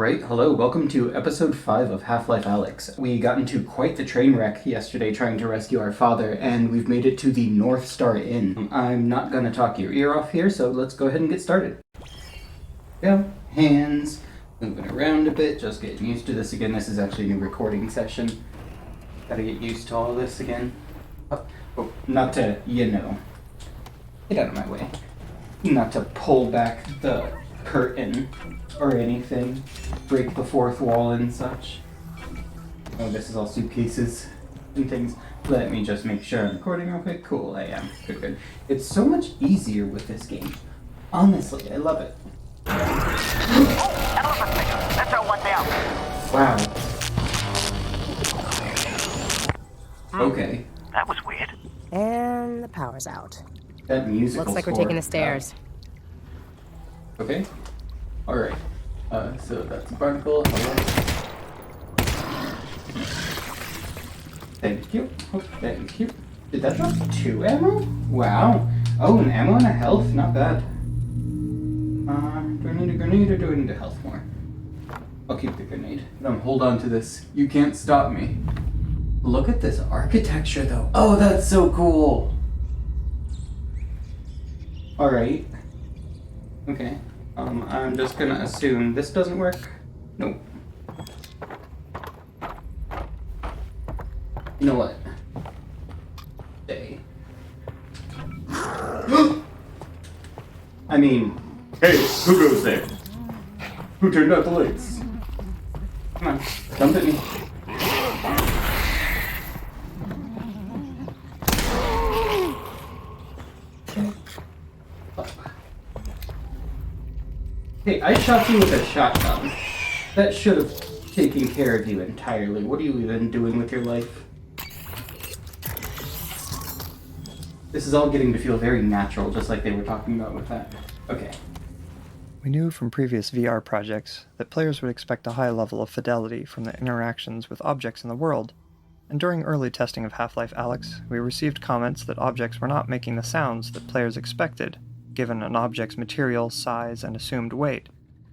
Alright, hello, welcome to episode 5 of Half-Life Alyx. We got into quite the train wreck yesterday trying to rescue our father, and we've made it to the North Star Inn. I'm not gonna talk your ear off here, so let's go ahead and get started. Go, hands, moving around a bit, just getting used to this again. This is actually a new recording session. Gotta get used to all of this again. Oh, not to, get out of my way. Not to pull back the curtain or anything, break the fourth wall and such. Oh, this is all suitcases and things. Let me just make sure I'm recording real quick. Cool, I am. Good. It's so much easier with this game. Honestly, I love it. Let's throw one down. Wow. Okay. That was weird. And the power's out. That musical Looks like score. we're taking the stairs. Okay. Alright. So that's a barnacle. Hello. Thank you. Oh, thank you. Did that drop 2 ammo? Wow. Oh, an ammo and a health? Not bad. Do I need a grenade or do I need a health more? I'll keep the grenade. Hold on to this. You can't stop me. Look at this architecture though. Oh, that's so cool. Alright. Okay. I'm just gonna assume this doesn't work. Nope. You know what? Stay. I mean, hey, who goes there? Who turned out the lights? Come on, jump at me. Hey, I shot you with a shotgun. That should have taken care of you entirely. What are you even doing with your life? This is all getting to feel very natural, just like they were talking about with that. Okay. We knew from previous VR projects that players would expect a high level of fidelity from the interactions with objects in the world, and during early testing of Half-Life Alyx, we received comments that objects were not making the sounds that players expected, given an object's material, size, and assumed weight.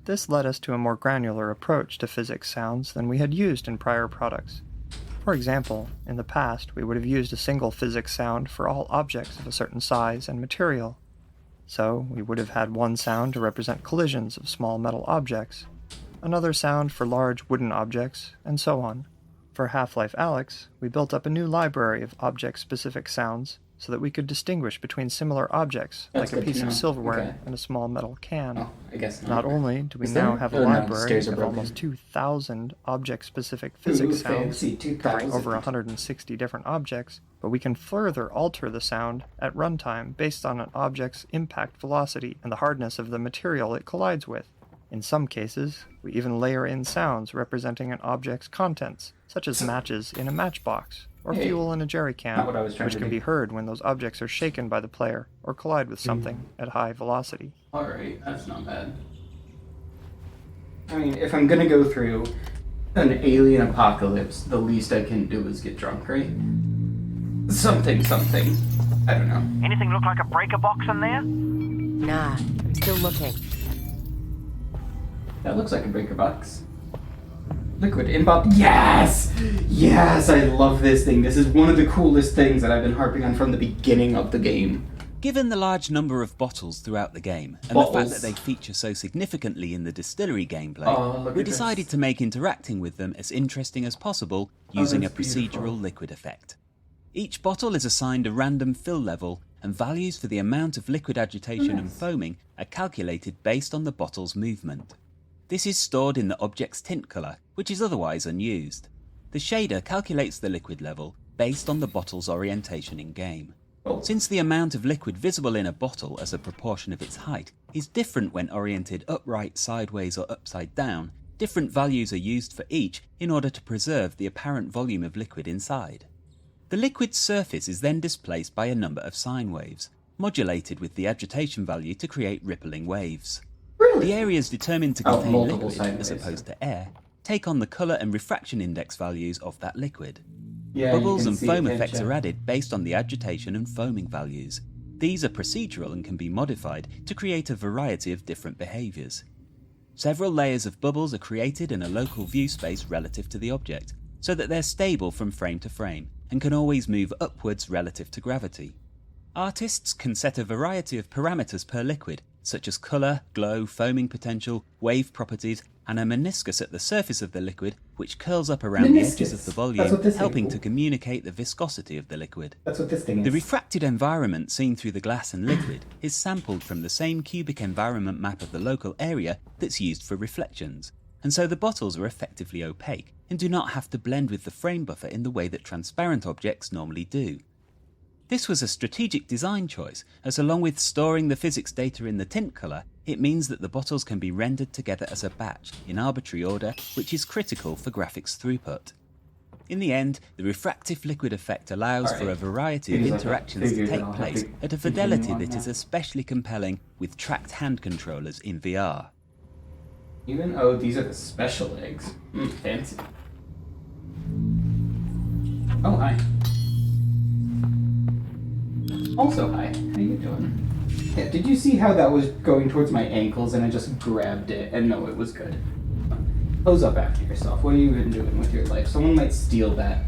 This led us to a more granular approach to physics sounds than we had used in prior products. For example, in the past, we would have used a single physics sound for all objects of a certain size and material. So, we would have had one sound to represent collisions of small metal objects, another sound for large wooden objects, and so on. For Half-Life Alyx, we built up a new library of object-specific sounds so that we could distinguish between similar objects, That's like a piece good to of know. silverware Okay. and a small metal can. Oh, I guess not. Not only do we Is now there? have a Oh, no, library stairs are of broken. almost 2,000 object-specific physics sounds, Fancy 2000. covering over 160 different objects, but we can further alter the sound at runtime based on an object's impact velocity and the hardness of the material it collides with. In some cases, we even layer in sounds representing an object's contents, such as matches in a matchbox, or Hey, fuel in a jerry can, not what I was trying which to can do. be heard when those objects are shaken by the player or collide with something at high velocity. Alright, that's not bad. I mean, if I'm gonna go through an alien apocalypse, the least I can do is get drunk, right? Something. I don't know. Anything look like a breaker box in there? Nah, I'm still looking. That looks like a breaker box. Liquid inbox. Yes! Yes, I love this thing. This is one of the coolest things that I've been harping on from the beginning of the game. Given the large number of bottles throughout the game, and the Bottles. fact that they feature so significantly in the distillery gameplay, Oh, look we at decided this. to make interacting with them as interesting as possible using a that's procedural beautiful. liquid effect. Each bottle is assigned a random fill level, and values for the amount of liquid agitation and foaming are calculated based on the bottle's movement. This is stored in the object's tint colour, which is otherwise unused. The shader calculates the liquid level based on the bottle's orientation in-game. Oh. Since the amount of liquid visible in a bottle as a proportion of its height is different when oriented upright, sideways or upside down, different values are used for each in order to preserve the apparent volume of liquid inside. The liquid's surface is then displaced by a number of sine waves, modulated with the agitation value to create rippling waves. Really? The areas determined to Oh, contain multiple liquid, sine as waves. opposed to air, take on the colour and refraction index values of that liquid. Yeah, you Bubbles can and see foam it, effects can't are ya? added based on the agitation and foaming values. These are procedural and can be modified to create a variety of different behaviours. Several layers of bubbles are created in a local view space relative to the object, so that they're stable from frame to frame and can always move upwards relative to gravity. Artists can set a variety of parameters per liquid, such as colour, glow, foaming potential, wave properties, and a meniscus at the surface of the liquid which curls up around the edges of the volume, helping to communicate the viscosity of the liquid. That's what this thing is. The refracted environment seen through the glass and liquid is sampled from the same cubic environment map of the local area that's used for reflections, and so the bottles are effectively opaque and do not have to blend with the frame buffer in the way that transparent objects normally do. This was a strategic design choice, as along with storing the physics data in the tint colour, it means that the bottles can be rendered together as a batch in arbitrary order, which is critical for graphics throughput. In the end, the refractive liquid effect allows for a variety of interactions to take place at a fidelity that is especially compelling with tracked hand controllers in VR. Oh, these are the special eggs. Fancy. Oh, hi. Also, hi. How you doing? Yeah, did you see how that was going towards my ankles and I just grabbed it? And no, it was good. Close up after yourself. What have you been doing with your life? Someone might steal that.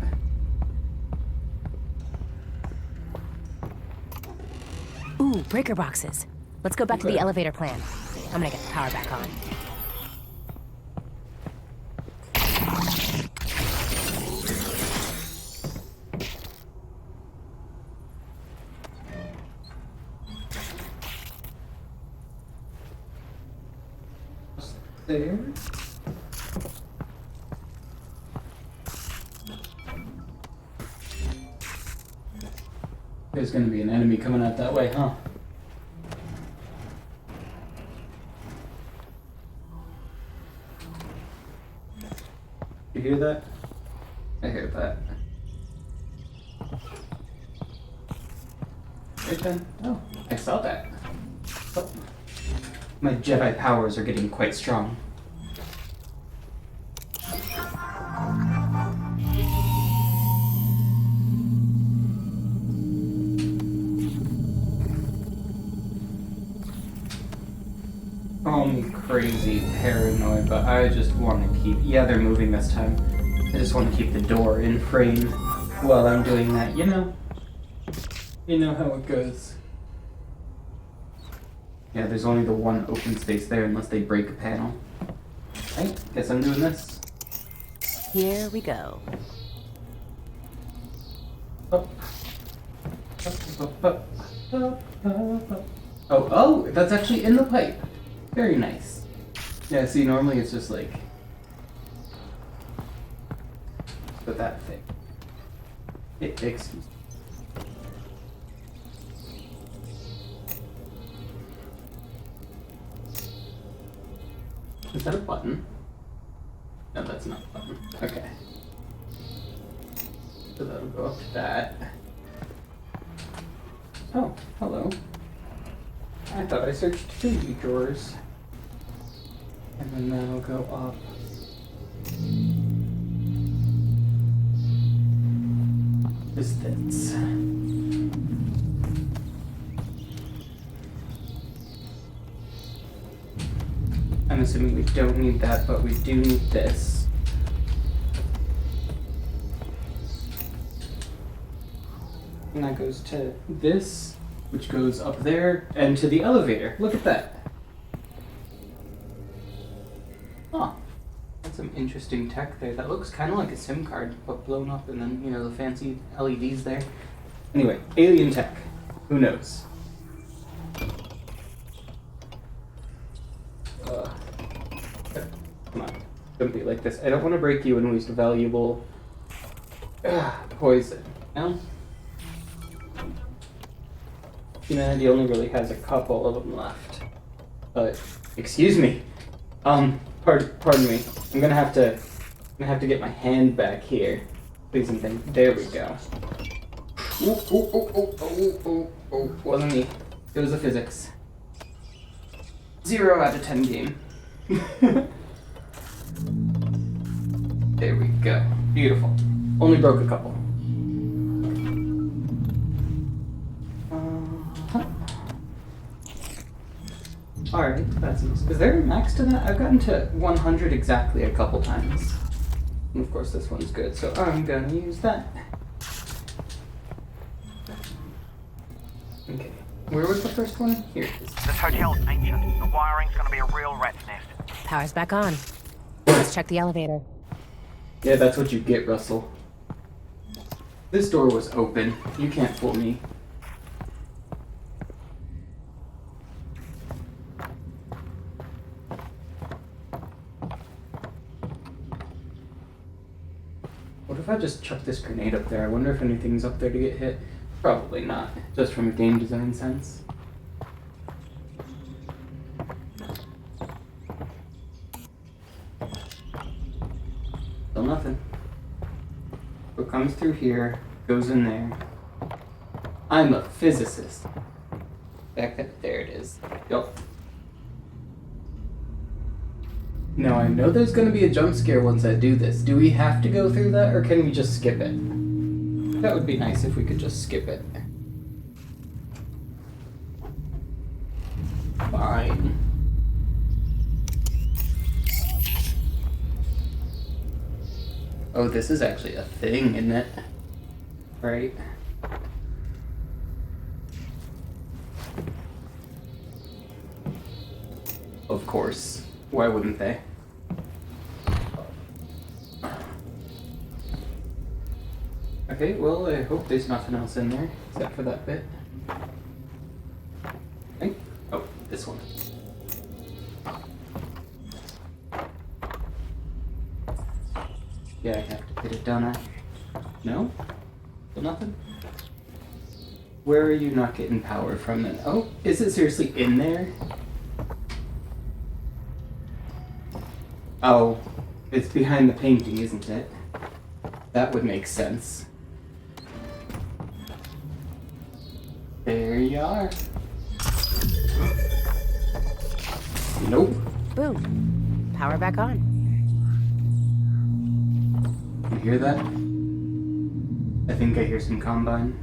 Ooh, breaker boxes. Let's go back to the elevator plan. I'm gonna get the power back on. There. There's gonna be an enemy coming out that way, huh? You hear that? I hear that. Right then. Oh, I saw that. Oh. My Jedi powers are getting quite strong. Call me crazy, paranoid, but I just want to keep... Yeah, they're moving this time. I just want to keep the door in frame while I'm doing that, you know? You know how it goes. Yeah, there's only the one open space there unless they break a panel. Right, guess I'm doing this. Here we go. Oh, that's actually in the pipe. Very nice. Yeah, see, normally it's just like... But that thing. Excuse me. Is that a button? No, that's not a button. Okay. So that'll go up to that. Oh, hello. I thought I searched 2 drawers. And then that'll go up. Is this? I'm assuming we don't need that, but we do need this. And that goes to this, which goes up there, and to the elevator. Look at that. Huh. That's some interesting tech there. That looks kind of like a SIM card, but blown up, and then, you know, the fancy LEDs there. Anyway, alien tech. Who knows? Come on. Don't be like this. I don't want to break you and waste valuable poison. No? Humanity only really has a couple of them left. But, excuse me. Pardon me. I'm gonna have to get my hand back here. Please and thank you. There we go. Oh. Wasn't me. It was the physics. 0 out of 10 game. There we go. Beautiful. Only broke a couple. Alright. Alright, that's nice. Is there a max to that? I've gotten to 100 exactly a couple times. And of course this one's good, so I'm gonna use that. Okay. Where was the first one? Here it is. This hotel's ancient. The wiring's gonna be a real rat's nest. Power's back on. Let's check the elevator. Yeah, that's what you get, Russell. This door was open. You can't fool me. What if I just chuck this grenade up there? I wonder if anything's up there to get hit. Probably not, just from a game design sense. Still nothing. What comes through here, goes in there. I'm a physicist. Back there it is. Yup. Now I know there's gonna be a jump scare once I do this. Do we have to go through that, or can we just skip it? That would be nice if we could just skip it. Fine. Oh, this is actually a thing, isn't it? Right? Of course. Why wouldn't they? Okay, well, I hope there's nothing else in there, except for that bit. Okay. Oh, this one. Yeah, I have to hit it, don't I? No? Still nothing? Where are you not getting power from then? Oh, is it seriously in there? Oh, it's behind the painting, isn't it? That would make sense. There you are. Nope. Boom. Power back on. You hear that? I think I hear some combine.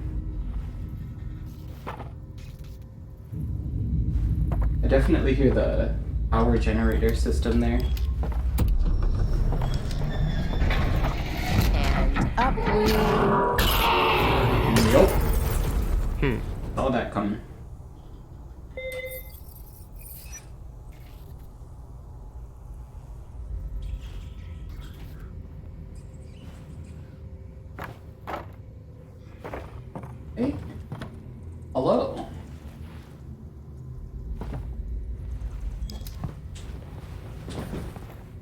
I definitely hear the power generator system there. And up we... Nope. Saw that coming. Hey. Hello.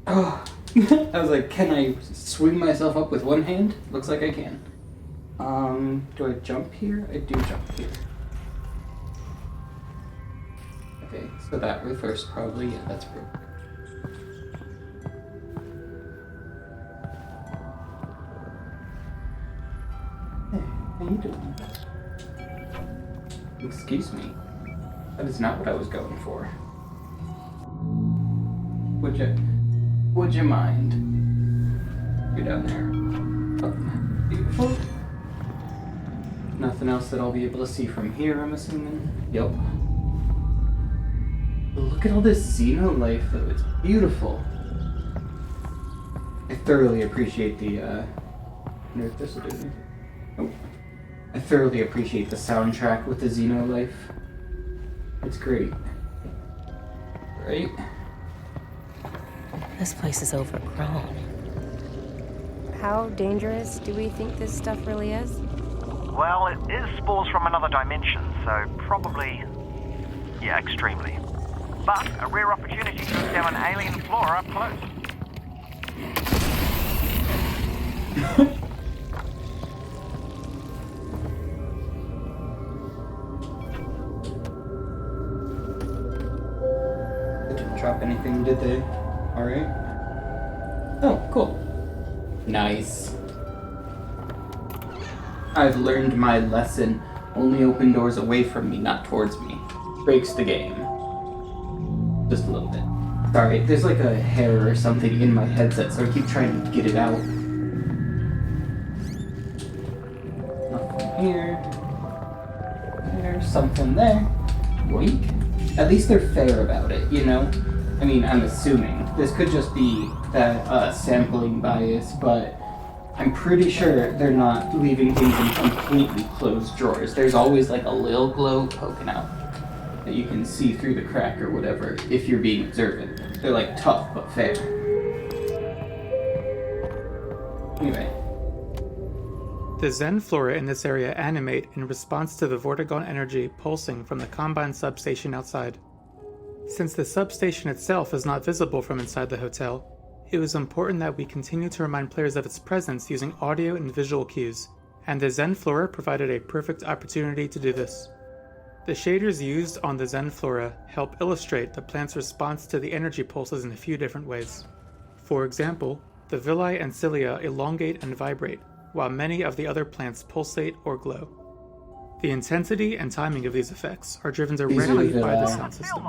Oh. I was like, can I swing myself up with one hand? Looks like I can. Do I jump here? I do jump here. Okay, so that reverse probably, yeah, that's broken. Hey, how you doing? Excuse me. That is not what I was going for. Would you mind? You're down there. Oh, beautiful. Nothing else that I'll be able to see from here, I'm assuming. Yep. Look at all this xenolife, though. It's beautiful. I thoroughly appreciate the, I wonder if this will do anything. Nope. I thoroughly appreciate the soundtrack with the xenolife. It's great. Right? This place is overgrown. How dangerous do we think this stuff really is? Well, it is spores from another dimension, so probably... yeah, extremely. But a rare opportunity to examine alien flora up close. They didn't drop anything, did they? Alright. Oh, cool. Nice. I've learned my lesson. Only open doors away from me, not towards me. Breaks the game. Just a little bit. Sorry, there's like a hair or something in my headset, so I keep trying to get it out. Nothing here. There's something there. Wink. At least they're fair about it, you know? I mean, I'm assuming. This could just be that sampling bias, but I'm pretty sure they're not leaving things in completely closed drawers. There's always like a little glow poking out that you can see through the crack or whatever if you're being observant. They're like tough but fair. Anyway. The Zen flora in this area animate in response to the Vortigaunt energy pulsing from the Combine substation outside. Since the substation itself is not visible from inside the hotel, it was important that we continue to remind players of its presence using audio and visual cues, and the Zen flora provided a perfect opportunity to do this. The shaders used on the Zen flora help illustrate the plant's response to the energy pulses in a few different ways. For example, the villi and cilia elongate and vibrate, while many of the other plants pulsate or glow. The intensity and timing of these effects are driven directly by the sound system,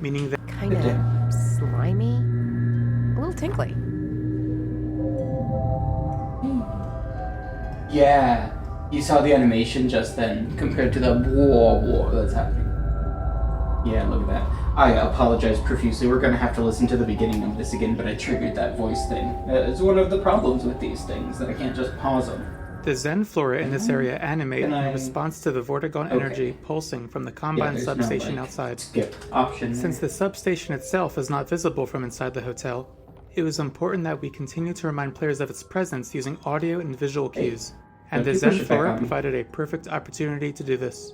meaning that Kinda slimy, a little tinkly. Yeah, you saw the animation just then compared to the whoa that's happening. Yeah, look at that. I apologize profusely. We're gonna have to listen to the beginning of this again, but I triggered that voice thing. It's one of the problems with these things, that I can't just pause them. the Zen flora in this area animate in response to the Vortigaunt energy pulsing from the Combine substation outside. Skip option. Since the substation itself is not visible from inside the hotel, it was important that we continue to remind players of its presence using audio and visual cues, and the Zen flora provided a perfect opportunity to do this.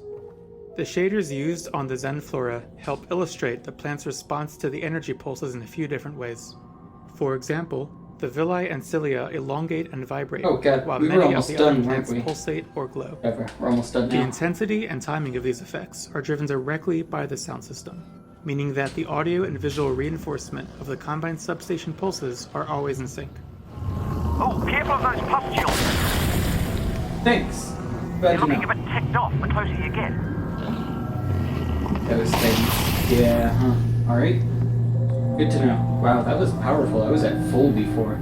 The shaders used on the Zen flora help illustrate the plant's response to the energy pulses in a few different ways. For example, the villi and cilia elongate and vibrate, while many of the other plants pulsate or glow. We're almost done now. The intensity and timing of these effects are driven directly by the sound system, meaning that the audio and visual reinforcement of the Combine substation pulses are always in sync. Oh, careful of those pustules! Thanks. You're looking a bit ticked off the closer you get. Those things. Yeah, Alright. Good to know. Wow, that was powerful. I was at full before.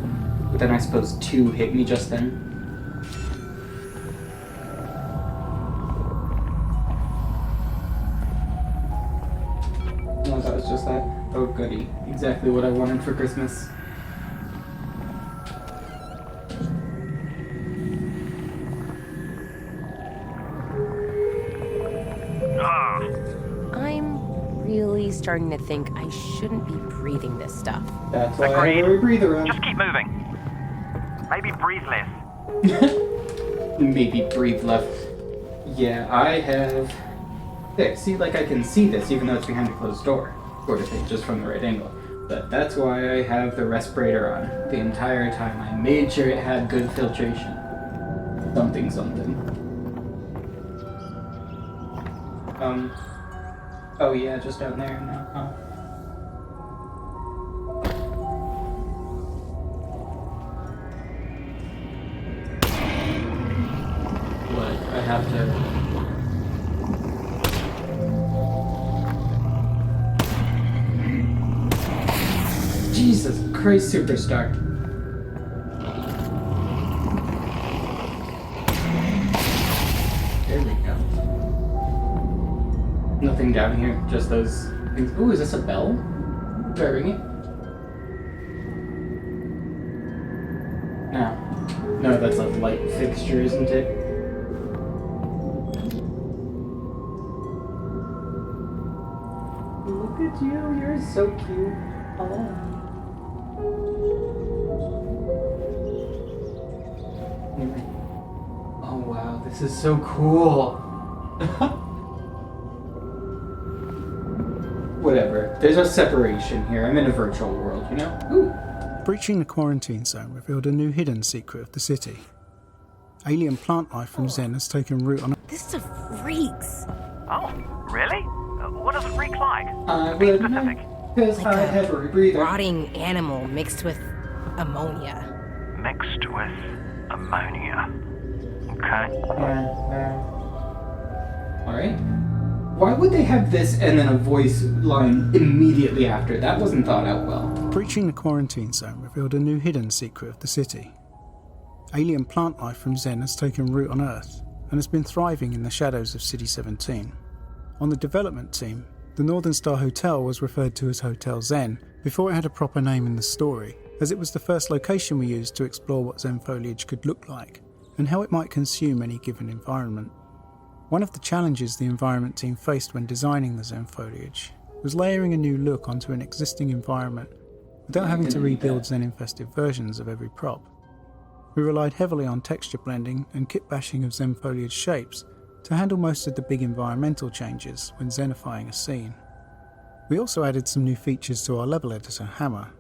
But then I suppose 2 hit me just then. No, that was just that. Oh goody. Exactly what I wanted for Christmas. I'm really starting to think I shouldn't be breathing this stuff. That's why I have a breather on. Just keep moving. Maybe breathe less. Maybe breathe left. Yeah, I have... There, see, like I can see this even though it's behind a closed door. Sort of thing, just from the right angle. But that's why I have the respirator on the entire time. I made sure it had good filtration. Something. Oh yeah, just down there now. What? I have to... Jesus Christ, superstar. There we go. Nothing down here, just those things. Ooh, is this a bell? Do I ring it? No, that's a light fixture, isn't it? Look at you, you're so cute. Hello. Anyway. Oh wow, this is so cool. Whatever. There's a separation here. I'm in a virtual world, you know? Ooh. Breaching the quarantine zone revealed a new hidden secret of the city. Alien plant life from Zen has taken root on... This stuff reeks. Oh, really? What does it reek like? Be specific. Because I have a rebreather. Rotting animal mixed with ammonia. Mixed with ammonia. Okay. Alright. Why would they have this and then a voice line immediately after? That wasn't thought out well. Breaching the quarantine zone revealed a new hidden secret of the city. Alien plant life from Zen has taken root on Earth and has been thriving in the shadows of City 17. On the development team, The Northern Star Hotel was referred to as Hotel Zen before it had a proper name in the story, as it was the first location we used to explore what Zen foliage could look like and how it might consume any given environment. One of the challenges the environment team faced when designing the Zen foliage was layering a new look onto an existing environment without having to rebuild Zen-infested versions of every prop. We relied heavily on texture blending and kit bashing of Zen foliage shapes to handle most of the big environmental changes when Zenifying a scene. We also added some new features to our level editor, Hammer,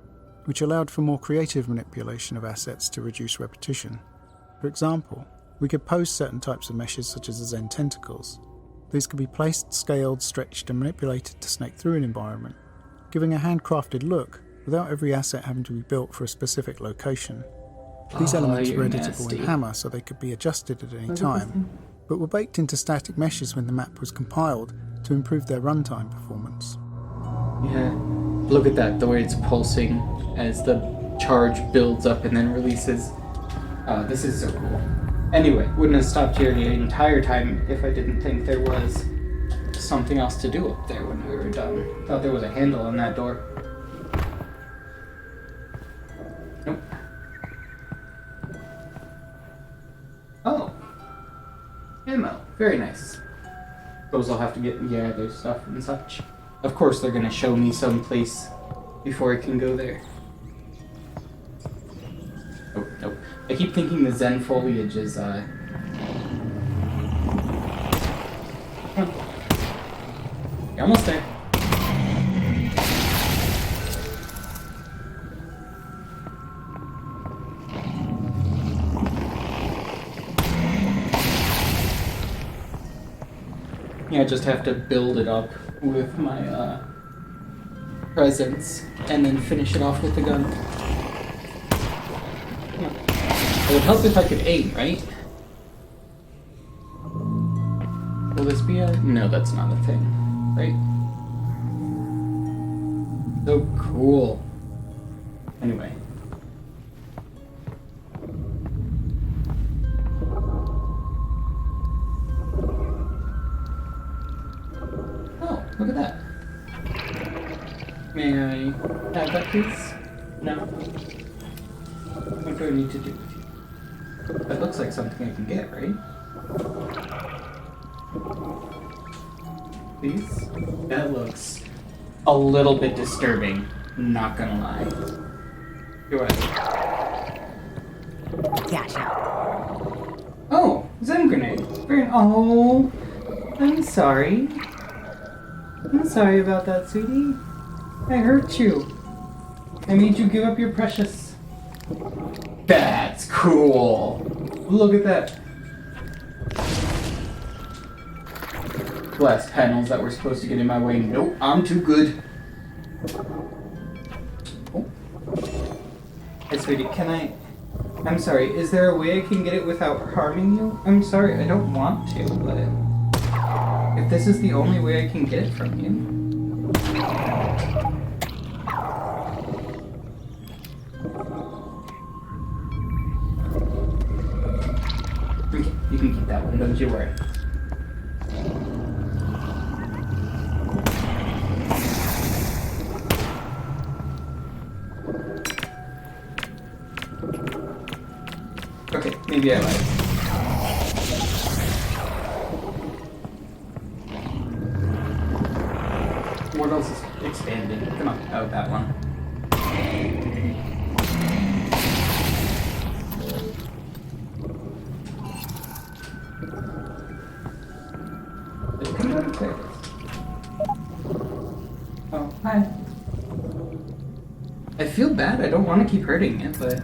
which allowed for more creative manipulation of assets to reduce repetition. For example, we could pose certain types of meshes such as the Zen tentacles. These could be placed, scaled, stretched and manipulated to snake through an environment, giving a handcrafted look without every asset having to be built for a specific location. These elements were editable in Hammer so they could be adjusted at any time, but were baked into static meshes when the map was compiled to improve their runtime performance. Yeah, look at that, the way it's pulsing as the charge builds up and then releases. This is so cool. Anyway, wouldn't have stopped here the entire time if I didn't think there was something else to do up there when we were done. Thought there was a handle on that door. Nope. Oh. Ammo. Very nice. Those I'll have to get, yeah, there's stuff and such. Of course they're gonna show me someplace before I can go there. Oh, nope. I keep thinking the Zen foliage is, You're almost there. Yeah, I just have to build it up with my, presence and then finish it off with the gun. It would help if I could aim, right? Will this be a... No, that's not a thing, right? So cool. Anyway. Oh, look at that. May I have that, please? No? What do I need to do with you? That looks like something I can get, right? Please? That looks a little bit disturbing, not gonna lie. Go ahead. Gotcha. Oh, Zen grenade. Oh, I'm sorry. I'm sorry about that, sweetie. I hurt you. I made you give up your precious. That's cool. Look at that. Glass panels that were supposed to get in my way. Nope, I'm too good. Oh. Hey, sweetie, I'm sorry, is there a way I can get it without harming you? I'm sorry, I don't want to, but if this is the only way I can get it from you. Okay, you can keep that one, don't you worry. Okay, maybe I lied. What else is expanding? Come on. Oh, that one. Come on, there. Oh, hi. I feel bad. I don't want to keep hurting it, but...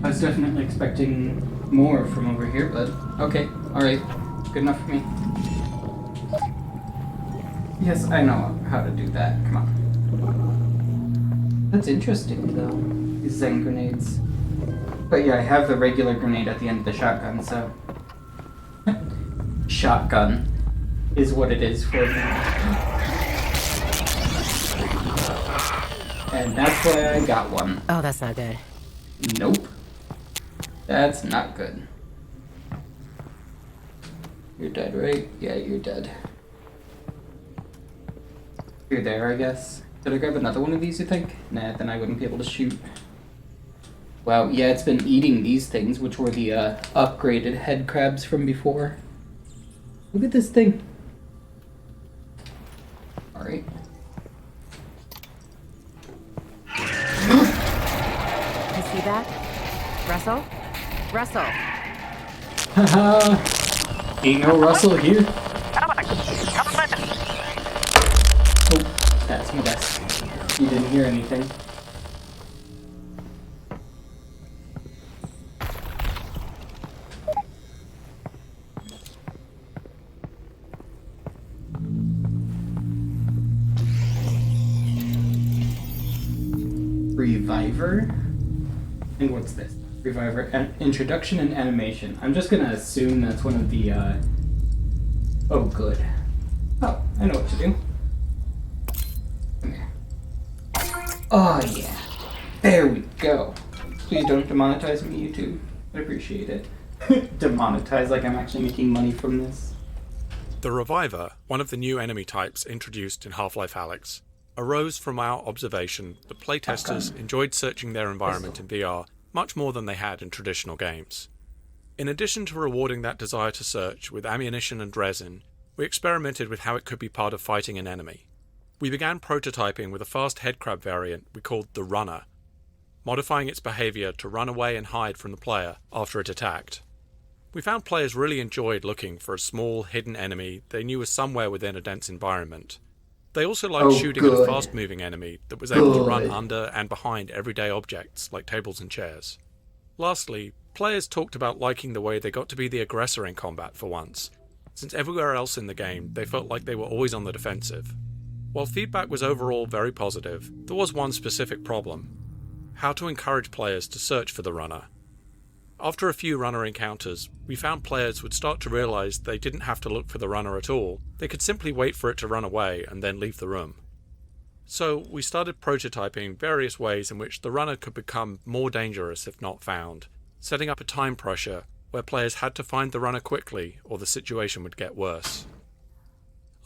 I was definitely expecting more from over here, but okay, alright, good enough for me. Yes, I know how to do that, come on. That's interesting though, these Zen grenades. But yeah, I have the regular grenade at the end of the shotgun, so... Shotgun is what it is for me. And that's why I got one. Oh, that's not good. Nope. That's not good. You're dead, right? Yeah, you're dead. You're there, I guess. Did I grab another one of these, you think? Nah, then I wouldn't be able to shoot. Wow, yeah, it's been eating these things, which were the upgraded head crabs from before. Look at this thing. Alright. You see that? Russell? Russell! Haha! Ain't no Russell here. Oh, that's my best. You didn't hear anything. Reviver? And what's this? Reviver. Introduction and animation. I'm just gonna assume that's one of the, Oh, good. Oh, I know what to do. Come here. Oh, yeah. There we go. Please don't demonetize me, YouTube. I appreciate it. Demonetize like I'm actually making money from this. The Reviver, one of the new enemy types introduced in Half-Life Alyx, arose from our observation that playtesters enjoyed searching their environment in VR much more than they had in traditional games. In addition to rewarding that desire to search with ammunition and resin, we experimented with how it could be part of fighting an enemy. We began prototyping with a fast headcrab variant we called the Runner, modifying its behaviour to run away and hide from the player after it attacked. We found players really enjoyed looking for a small, hidden enemy they knew was somewhere within a dense environment. They also liked shooting at a fast-moving enemy that was able to run under and behind everyday objects like tables and chairs. Lastly, players talked about liking the way they got to be the aggressor in combat for once, since everywhere else in the game they felt like they were always on the defensive. While feedback was overall very positive, there was one specific problem: how to encourage players to search for the Runner. After a few Runner encounters, we found players would start to realise they didn't have to look for the Runner at all, they could simply wait for it to run away and then leave the room. So we started prototyping various ways in which the Runner could become more dangerous if not found, setting up a time pressure where players had to find the Runner quickly or the situation would get worse.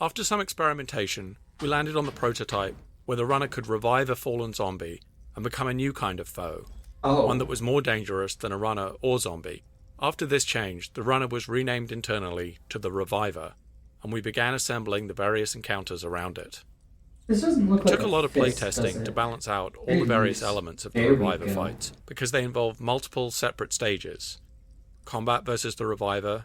After some experimentation, we landed on the prototype where the Runner could revive a fallen zombie and become a new kind of foe. One that was more dangerous than a Runner or zombie. After this change, the Runner was renamed internally to the Reviver, and we began assembling the various encounters around it. This doesn't look like it took a lot of playtesting to balance out all the various elements of the Reviver fights, because they involve multiple separate stages. Combat versus the Reviver,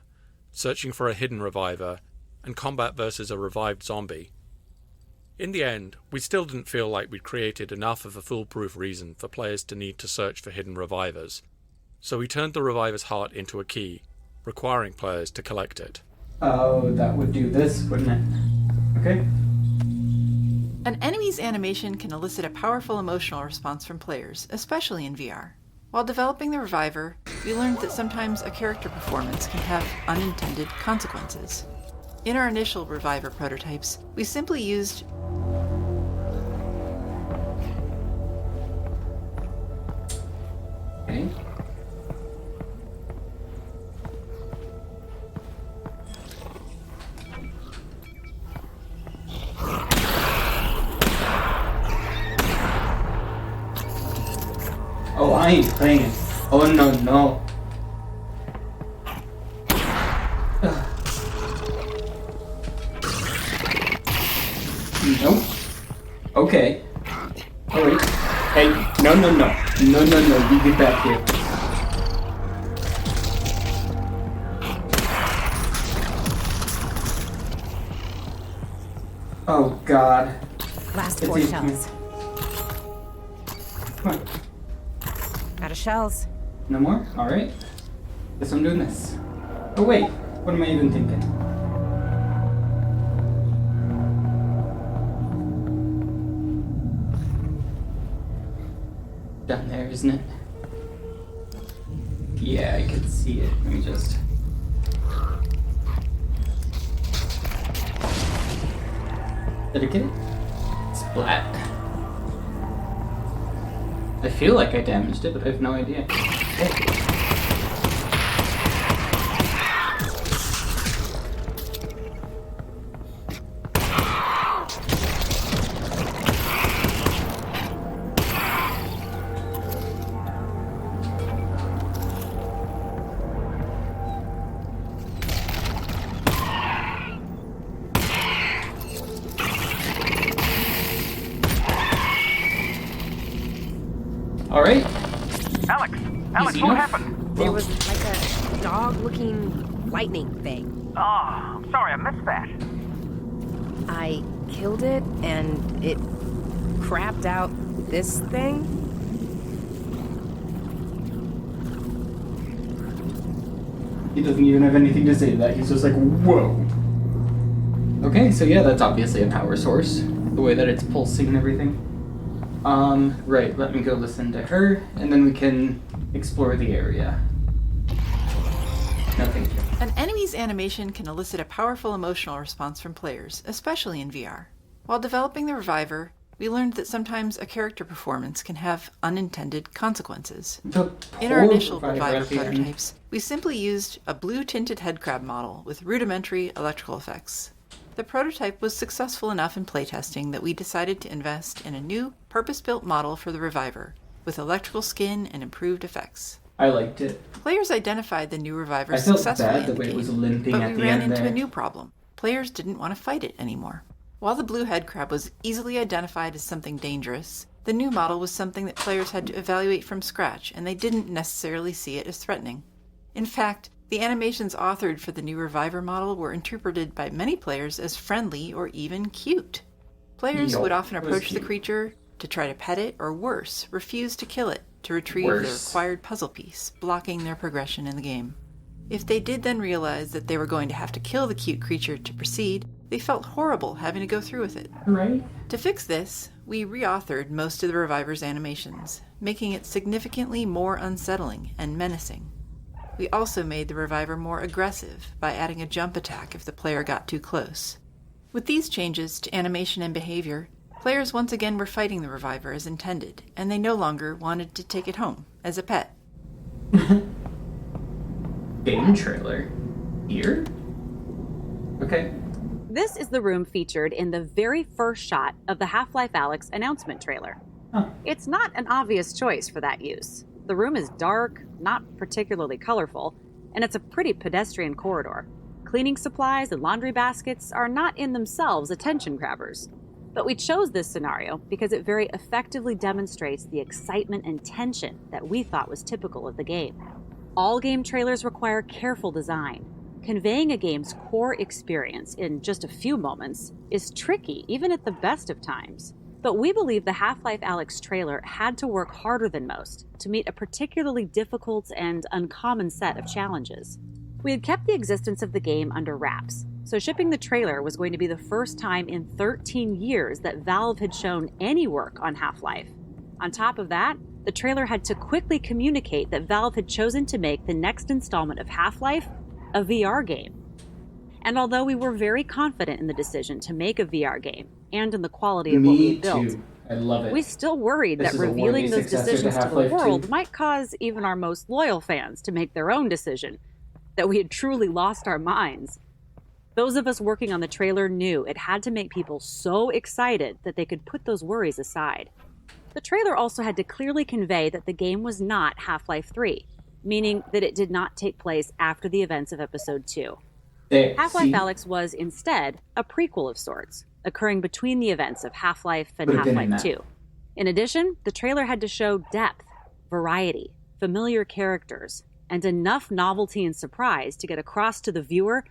searching for a hidden Reviver, and combat versus a revived zombie. In the end, we still didn't feel like we'd created enough of a foolproof reason for players to need to search for hidden revivers, so we turned the Reviver's heart into a key, requiring players to collect it. Oh, that would do this, wouldn't it? Okay. An enemy's animation can elicit a powerful emotional response from players, especially in VR. While developing the Reviver, we learned that sometimes a character performance can have unintended consequences. In our initial Reviver prototypes, we simply used Okay. Oh, I ain't playing. Oh, no. Nope. Okay. Oh, wait. Hey, no. You get back here. Oh, God. Last It's 4 easy. shells. Come on. Out of shells. No more? Alright. Guess I'm doing this. Oh, wait. What am I even thinking? Down there, isn't it? Yeah, I can see it. Let me just... Did I get it? Splat. I feel like I damaged it, but I have no idea. Okay. Alright. Alyx, what happened? There was like a dog-looking lightning thing. Oh, I'm sorry, I missed that. I killed it, and it crapped out this thing. He doesn't even have anything to say to that. He's just like, whoa. Okay, so yeah, that's obviously a power source. The way that it's pulsing and everything. Right, let me go listen to her, and then we can explore the area. No, thank you. An enemy's animation can elicit a powerful emotional response from players, especially in VR. While developing the Reviver, we learned that sometimes a character performance can have unintended consequences. In our initial Reviver prototypes, we simply used a blue-tinted headcrab model with rudimentary electrical effects. The prototype was successful enough in playtesting that we decided to invest in a new, purpose-built model for the Reviver, with electrical skin and improved effects. I liked it. Players identified the new Reviver I felt successfully bad the in the way game, it was limping but at we the ran end into there. a new problem. Players didn't want to fight it anymore. While the blue headcrab was easily identified as something dangerous, the new model was something that players had to evaluate from scratch, and they didn't necessarily see it as threatening. In fact, the animations authored for the new Reviver model were interpreted by many players as friendly or even cute. Players would often approach the creature to try to pet it, or worse, refuse to kill it to retrieve the required puzzle piece, blocking their progression in the game. If they did then realize that they were going to have to kill the cute creature to proceed, they felt horrible having to go through with it. Right? To fix this, we reauthored most of the Reviver's animations, making it significantly more unsettling and menacing. We also made the Reviver more aggressive by adding a jump attack if the player got too close. With these changes to animation and behavior, players once again were fighting the Reviver as intended, and they no longer wanted to take it home as a pet. Game trailer? Here? Okay. This is the room featured in the very first shot of the Half-Life Alyx announcement trailer. Huh. It's not an obvious choice for that use. The room is dark, not particularly colorful, and it's a pretty pedestrian corridor. Cleaning supplies and laundry baskets are not in themselves attention grabbers. But we chose this scenario because it very effectively demonstrates the excitement and tension that we thought was typical of the game. All game trailers require careful design. Conveying a game's core experience in just a few moments is tricky, even at the best of times. But we believe the Half-Life Alyx trailer had to work harder than most to meet a particularly difficult and uncommon set of challenges. We had kept the existence of the game under wraps, so shipping the trailer was going to be the first time in 13 years that Valve had shown any work on Half-Life. On top of that, the trailer had to quickly communicate that Valve had chosen to make the next installment of Half-Life a VR game. And although we were very confident in the decision to make a VR game and in the quality of what we had built, I love it. we still worried This that is a revealing worthy those successor to decisions to the Half-Life 2. world might cause even our most loyal fans to make their own decision, that we had truly lost our minds. Those of us working on the trailer knew it had to make people so excited that they could put those worries aside. The trailer also had to clearly convey that the game was not Half-Life 3, meaning that it did not take place after the events of Episode 2. Half-Life Alyx was instead a prequel of sorts, occurring between the events of Half-Life and Half-Life 2. In addition, the trailer had to show depth, variety, familiar characters, and enough novelty and surprise to get across to the viewer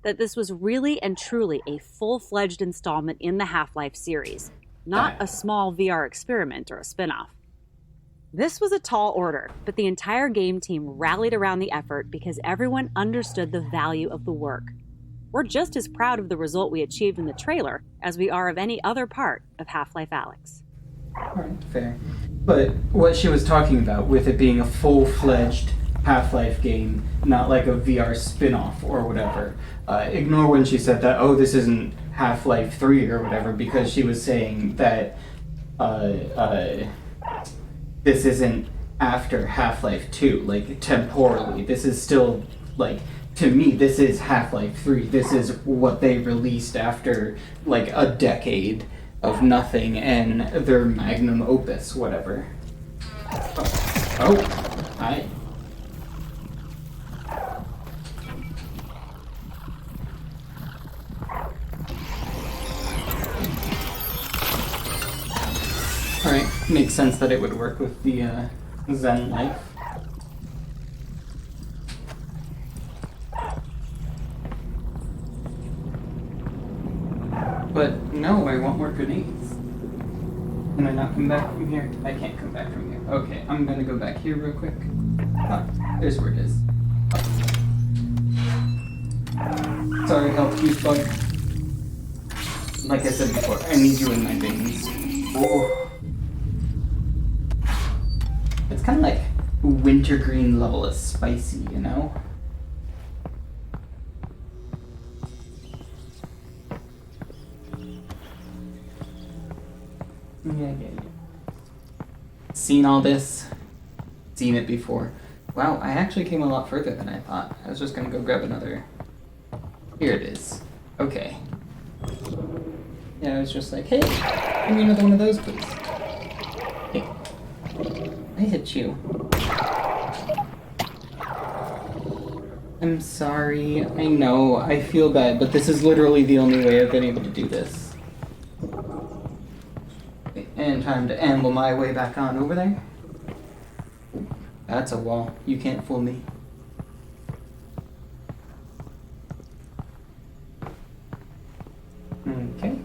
that this was really and truly a full-fledged installment in the Half-Life series, not a small VR experiment or a spin-off. This was a tall order, but the entire game team rallied around the effort because everyone understood the value of the work. We're just as proud of the result we achieved in the trailer as we are of any other part of Half-Life Alyx. Alright, fair. But what she was talking about with it being a full-fledged Half-Life game, not like a VR spin-off or whatever. Ignore when she said that, oh, this isn't Half-Life 3 or whatever, because she was saying that this isn't after Half-Life 2, like, temporally. This is still, like, to me, this is Half-Life 3. This is what they released after, like, a decade of nothing and their magnum opus, whatever. Oh, hi. Alright, makes sense that it would work with the Zen life. But no, I want more grenades. Can I not come back from here? I can't come back from here. Okay, I'm gonna go back here real quick. Ah, there's where it is. Oh. Sorry, health juice bug. Like I said before, I need you in my veins. Oh. It's kind of like wintergreen level of spicy, you know? Yeah. Seen all this? Seen it before. Wow, I actually came a lot further than I thought. I was just gonna go grab another. Here it is. Okay. Yeah, I was just like, hey, give me another one of those, please. Hey. I hit you. I'm sorry. I know. I feel bad, but this is literally the only way I've been able to do this. Okay, and time to amble my way back on over there. That's a wall. You can't fool me. Okay.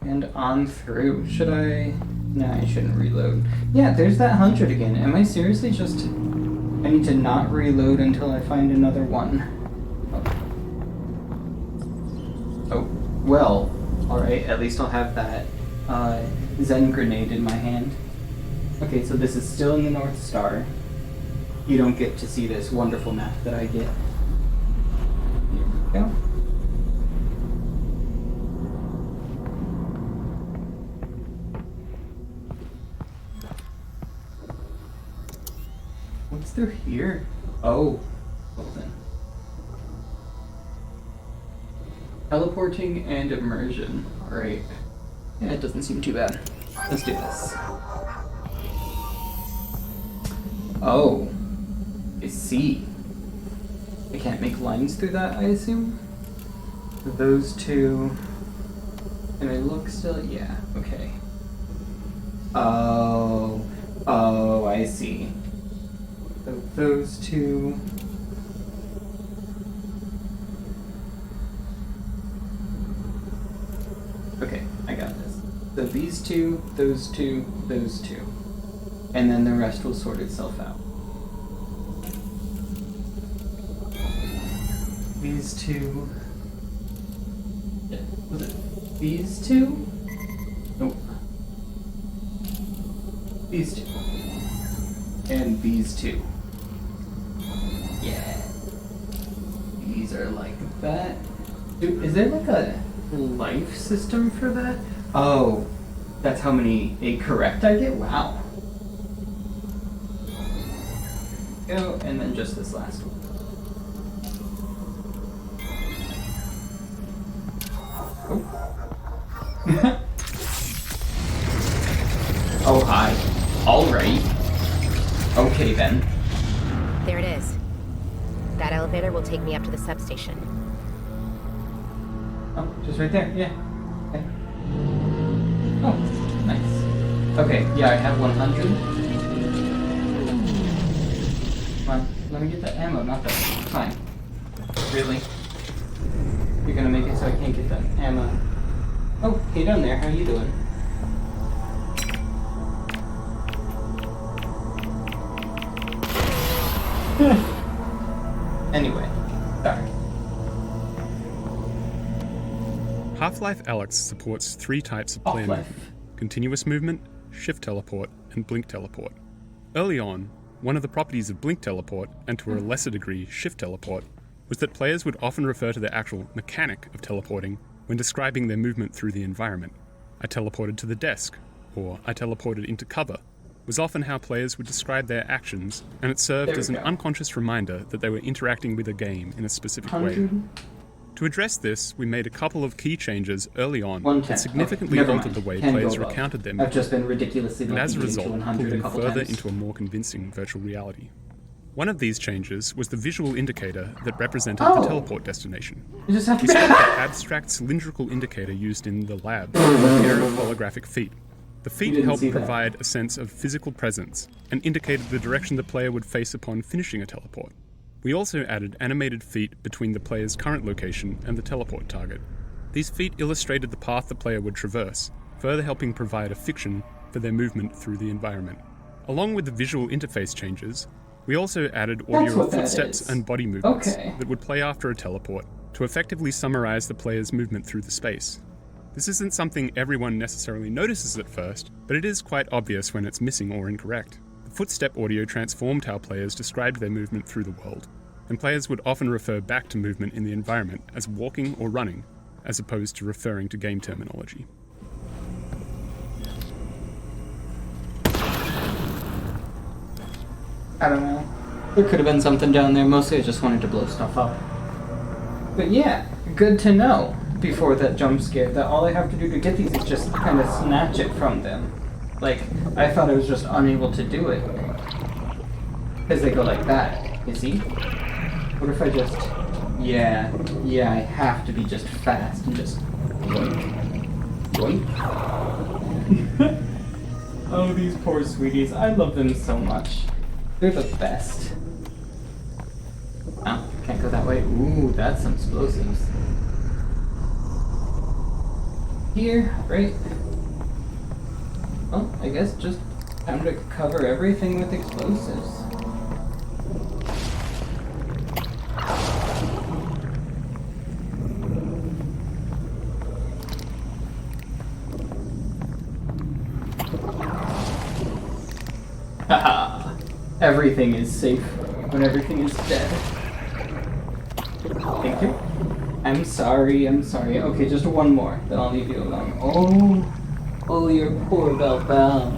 And on through. Should I? Nah, I shouldn't reload. Yeah, there's that 100 again. Am I seriously just... I need to not reload until I find another one. Oh, well, alright, at least I'll have that Zen grenade in my hand. Okay, so this is still in the North Star. You don't get to see this wonderful map that I get. Here we go. What's through here? Oh, well then. Teleporting and immersion. Alright. Yeah, it doesn't seem too bad. Let's do this. Oh. I see. I can't make lines through that, I assume? Those two... Can I look still? Yeah, okay. Oh. Oh, I see. So those two... Okay, I got this. So these two, those two, those two. And then the rest will sort itself out. These two... Yeah, was it these two? Nope. These two. And these two. Yeah. These are like that. Dude, is there like a life system for that? Oh, that's how many a correct I get? Wow. Go, and then just this last one. Oh. Oh, hi. Alright. Okay then. There it is. That elevator will take me up to the substation. Oh, just right there, yeah. Okay. Oh, nice. Okay, yeah, I have 100. Come on, let me get that ammo, not that. Fine. Really? You're gonna make it so I can't get that ammo. Oh, hey down there, how you doing? Anyway, sorry. Half-Life Alyx supports 3 types of player movement: continuous movement, shift teleport, and blink teleport. Early on, one of the properties of blink teleport, and to a lesser degree shift teleport, was that players would often refer to the actual mechanic of teleporting when describing their movement through the environment. I teleported to the desk, or I teleported into cover, was often how players would describe their actions, and it served as an unconscious reminder that they were interacting with a game in a specific way. To address this, we made a couple of key changes early on that significantly altered the way players recounted their movements, I've just been ridiculously and as a lucky result, getting to pulled 100 a them couple further times. into a more convincing virtual reality. One of these changes was the visual indicator that represented the teleport destination. You just have to We swapped the abstract cylindrical indicator used in the lab for a pair of holographic feet. The feet helped provide a sense of physical presence and indicated the direction the player would face upon finishing a teleport. We also added animated feet between the player's current location and the teleport target. These feet illustrated the path the player would traverse, further helping provide a fiction for their movement through the environment. Along with the visual interface changes, we also added audio of footsteps and body movements that would play after a teleport to effectively summarize the player's movement through the space. This isn't something everyone necessarily notices at first, but it is quite obvious when it's missing or incorrect. The footstep audio transformed how players described their movement through the world, and players would often refer back to movement in the environment as walking or running, as opposed to referring to game terminology. I don't know. There could have been something down there. Mostly I just wanted to blow stuff up. But yeah, good to know before that jump scare that all I have to do to get these is just kind of snatch it from them. Like, I thought I was just unable to do it. Because they go like that, you see? What if I just... Yeah, I have to be just fast and just... Yoink. Yoink. Oh, these poor sweeties. I love them so much. They're the best. Oh, can't go that way. Ooh, that's some explosives. Here, right? Well, I guess just time to cover everything with explosives. Haha! Everything is safe when everything is dead. Thank you. I'm sorry. Okay, just one more, then I'll leave you alone. Oh, your poor Belle Belle.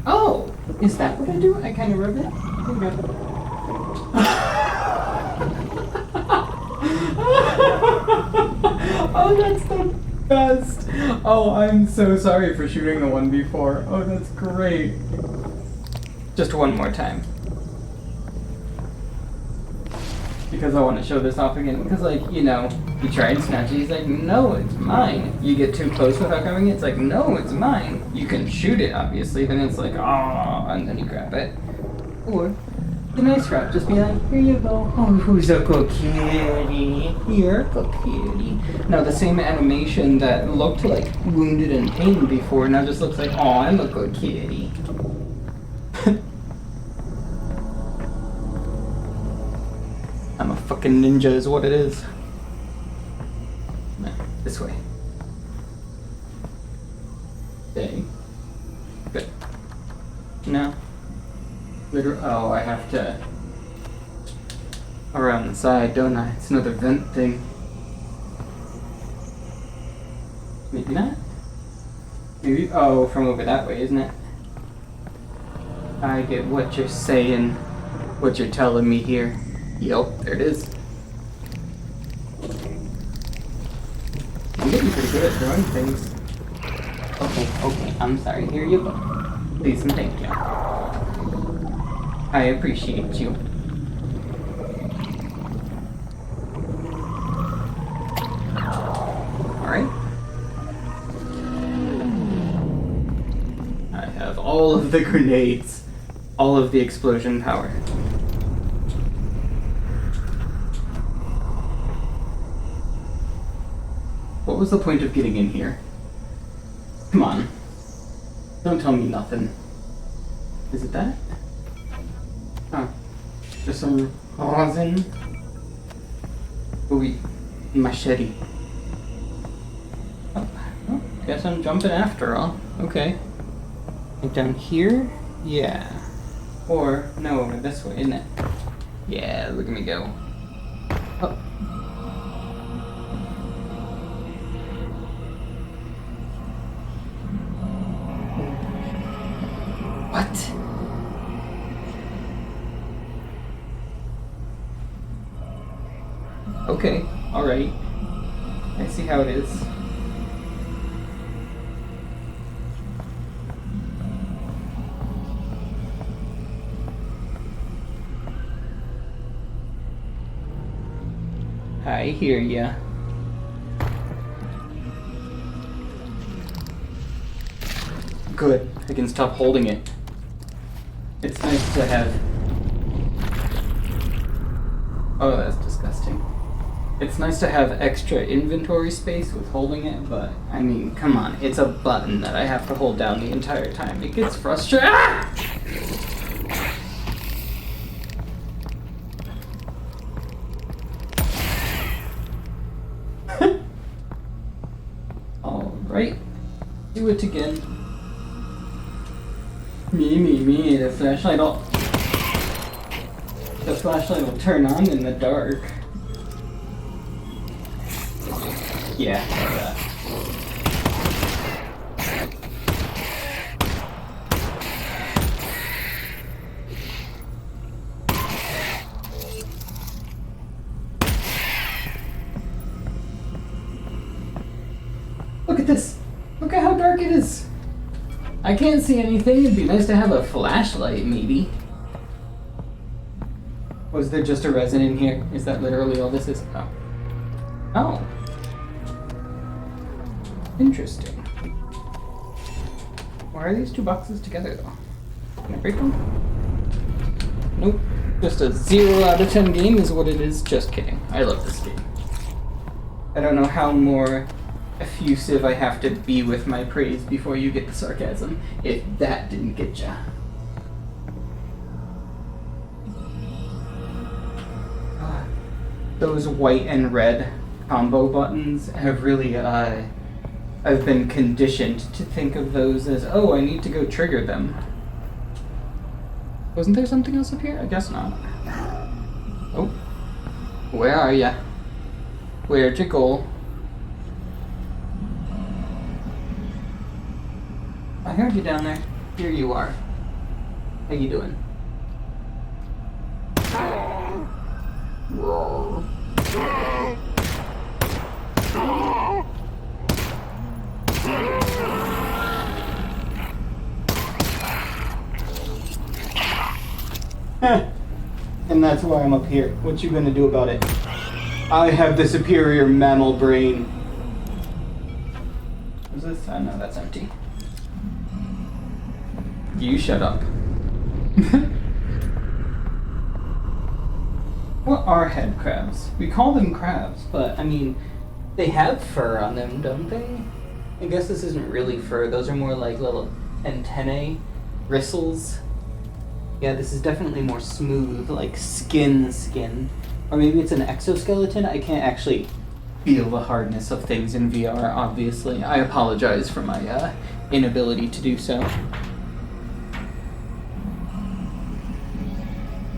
Oh, is that what I do? I kind of rub it? Here we go. Oh, that's the best. Oh, I'm so sorry for shooting the one before. Oh, that's great. Just one more time. Because I want to show this off again. Because, like, you know, you try and snatch it, he's like, no, it's mine. You get too close without grabbing it, it's like, no, it's mine. You can shoot it, obviously, then it's like, ah, and then you grab it. Or, the nice route, just be like, here you go. Oh, who's a good kitty? You're a good kitty. Now, the same animation that looked like wounded and pain before now just looks like, oh, I'm a good kitty. I'm a fucking ninja is what it is. No, this way. Okay. Good. No. Oh, I have to... around the side, don't I? It's another vent thing. Maybe not? Maybe... Oh, from over that way, isn't it? I get what you're saying. What you're telling me here. Yep, there it is. I'm getting pretty good at throwing things. Okay, I'm sorry. Here you go. Please and thank you. I appreciate you. Alright. I have all of the grenades. All of the explosion power. What was the point of getting in here? Come on. Don't tell me nothing. Is it that? Huh. Just some rosin. Ooh, machete. Oh, well, guess I'm jumping after all. Okay. And down here? Yeah. Or, no, over this way, isn't it? Yeah, look at me go. Oh. What? Okay, alright. I see how it is. I hear ya. Good. I can stop holding it. It's nice to have... Oh, that's disgusting. It's nice to have extra inventory space with holding it, but, I mean, come on. It's a button that I have to hold down the entire time. It gets frustrating. Ah! Alright. Do it again. Me. The flashlight will turn on in the dark. Yeah, like that. Look at this! Look at how dark it is! I can't see anything. It'd be nice to have a flashlight, maybe. Was there just a resin in here? Is that literally all this is? Oh. Oh. Interesting. Why are these two boxes together, though? Can I break them? Nope. Just a 0 out of 10 game is what it is. Just kidding. I love this game. I don't know how more effusive I have to be with my praise before you get the sarcasm, if that didn't get ya. Those white and red combo buttons have really, I've been conditioned to think of those as, oh, I need to go trigger them. Wasn't there something else up here? I guess not. Oh. Where are ya? Where'd you go? I heard you down there. Here you are. How you doing? And that's why I'm up here. What you gonna do about it? I have the superior mammal brain. What's this? Oh no, that's empty. You shut up. What are head crabs? We call them crabs, but I mean, they have fur on them, don't they? I guess this isn't really fur. Those are more like little antennae, bristles. Yeah, this is definitely more smooth, like skin. Or maybe it's an exoskeleton. I can't actually feel the hardness of things in VR, obviously. I apologize for my inability to do so.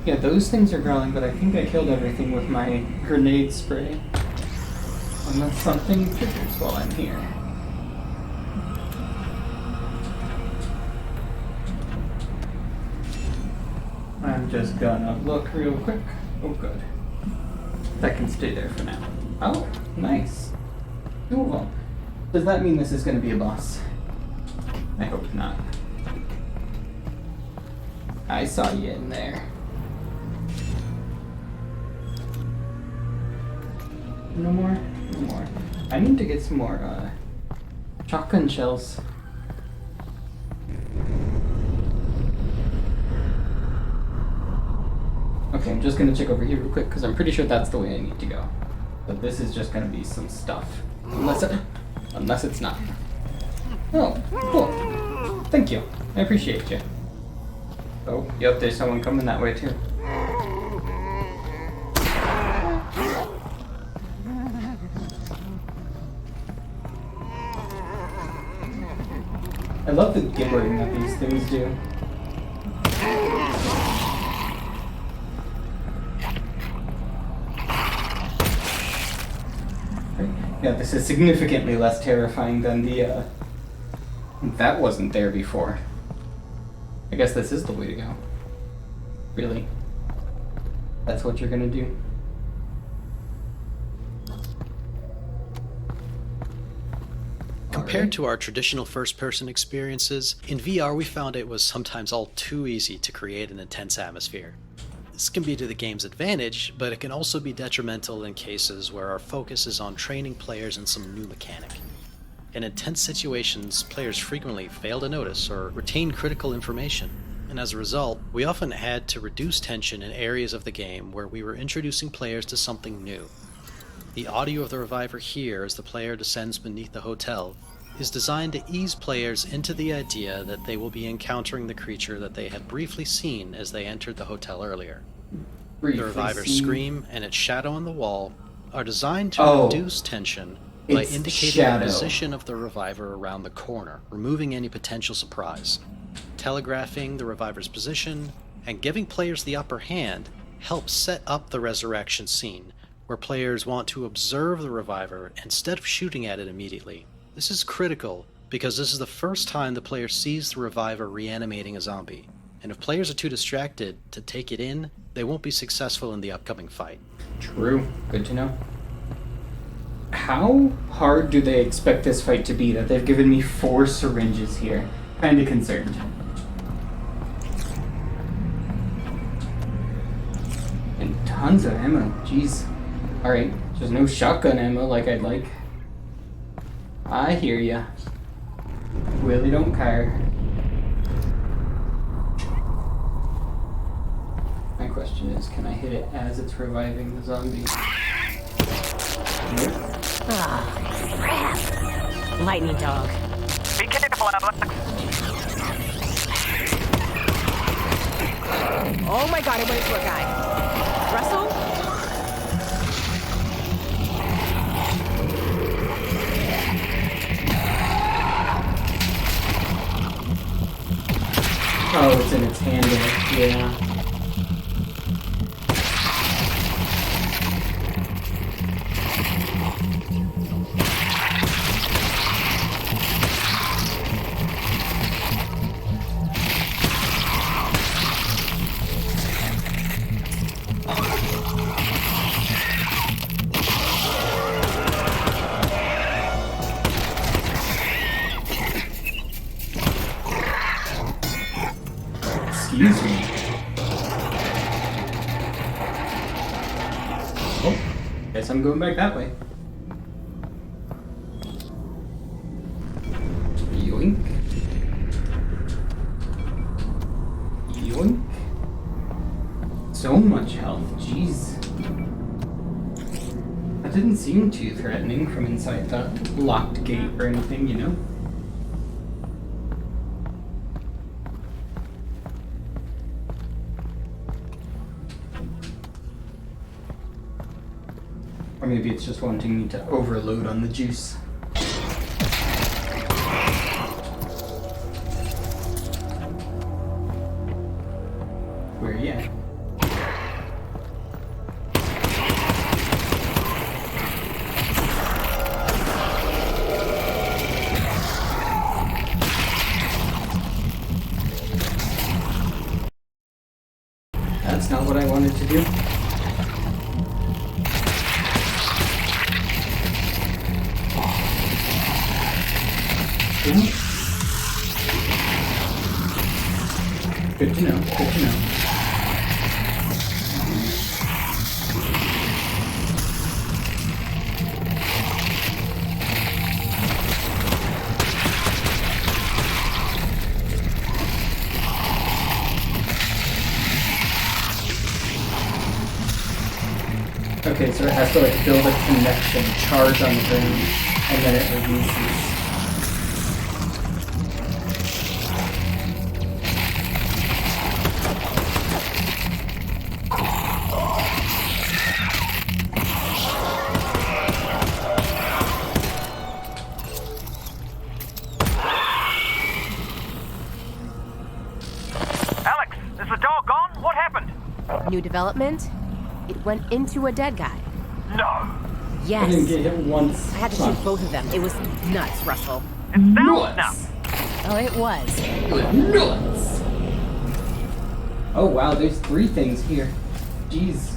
Yeah, those things are growling, but I think I killed everything with my grenade spray. Unless something triggers while I'm here. I'm just gonna look real quick. Oh, good. That can stay there for now. Oh, nice. Cool. Does that mean this is gonna be a boss? I hope not. I saw you in there. No more? No more. I need to get some more, shotgun shells. Okay, I'm just gonna check over here real quick, because I'm pretty sure that's the way I need to go. But this is just gonna be some stuff. Unless it's not. Oh, cool. Thank you. I appreciate you. Oh, yep, there's someone coming that way, too. I love the gibbering that these things do. Yeah, this is significantly less terrifying than the, that wasn't there before. I guess this is the way to go. Really? That's what you're gonna do? Compared to our traditional first-person experiences, in VR we found it was sometimes all too easy to create an intense atmosphere. This can be to the game's advantage, but it can also be detrimental in cases where our focus is on training players in some new mechanic. In intense situations, players frequently fail to notice or retain critical information, and as a result, we often had to reduce tension in areas of the game where we were introducing players to something new. The audio of the reviver here as the player descends beneath the hotel is designed to ease players into the idea that they will be encountering the creature that they had briefly seen as they entered the hotel earlier. The reviver's scream and its shadow on the wall are designed to reduce tension by indicating the position of the reviver around the corner, removing any potential surprise. Telegraphing the reviver's position and giving players the upper hand helps set up the resurrection scene, where players want to observe the reviver instead of shooting at it immediately. This is critical because this is the first time the player sees the reviver reanimating a zombie, and if players are too distracted to take it in, they won't be successful in the upcoming fight. True. Good to know. How hard do they expect this fight to be that they've given me 4 syringes here? Kinda concerned. And tons of ammo. Jeez. Alright, there's no shotgun ammo like I'd like. I hear ya. Really don't care. My question is, can I hit it as it's reviving the zombie? Nope. Ah, crap. Lightning dog. Be careful, Alyx. Oh my god, I went into a guy. Russell? Oh, it's in its handle. Yeah. Excuse me. Oh, guess I'm going back that way. Yoink. Yoink. So much health, jeez. That didn't seem too threatening from inside that locked gate or anything, you know? Or maybe it's just wanting me to overload on the juice. Where are you at? That's not what I wanted to do. Good to know, good to know. Okay, so it has to like build a connection, charge on the ground, and then it releases. New development? It went into a dead guy. No. Yes. I didn't get hit once. I had to shoot both of them. It was nuts, Russell. It sounds nuts. Oh, it was. It was nuts. Oh wow, there's 3 things here. Jeez.